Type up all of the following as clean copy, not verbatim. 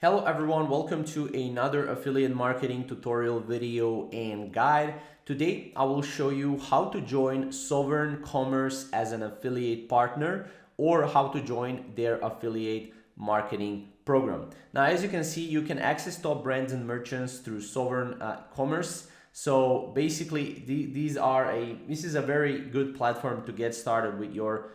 Hello everyone, welcome to another affiliate marketing tutorial video and guide. Today I will show you how to join SovrnCommerce as an affiliate partner or how to join their affiliate marketing program. Now as you can see, you can access top brands and merchants through SovrnCommerce. So basically this is a very good platform to get started with your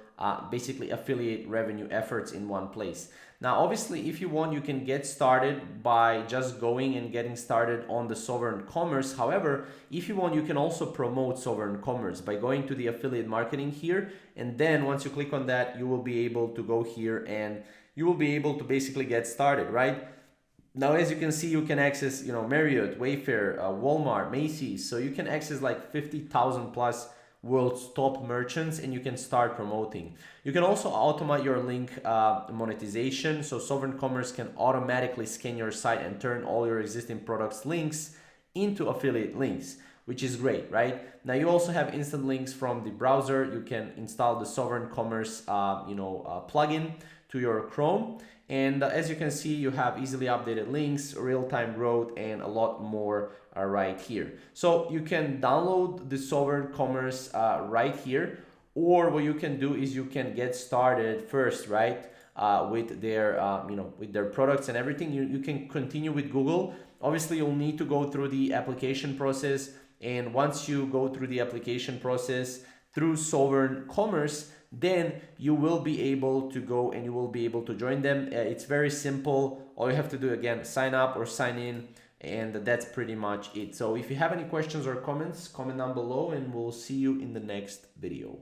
basically affiliate revenue efforts in one place. Now, obviously, if you want, you can get started by just going and getting started on the SovrnCommerce. However, if you want, you can also promote SovrnCommerce by going to the affiliate marketing here. And then once you click on that, you will be able to go here and you will be able to basically get started, right? Now, as you can see, you can access, Marriott, Wayfair, Walmart, Macy's. So you can access like 50,000 plus world's top merchants and you can start promoting. You can also automate your link monetization. So SovrnCommerce can automatically scan your site and turn all your existing products links into affiliate links, which is great, right? Now you also have instant links from the browser. You can install the SovrnCommerce plugin to your Chrome. And as you can see, you have easily updated links, real-time growth, and a lot more right here. So you can download the SovrnCommerce right here, or what you can do is you can get started first, right? With their with their products and everything. You can continue with Google. Obviously, you'll need to go through the application process, and once you go through the application process through SovrnCommerce, then you will be able to go and you will be able to join them. It's very simple. All you have to do, again, sign up or sign in, and that's pretty much it. So if you have any questions or comments, comment down below and we'll see you in the next video.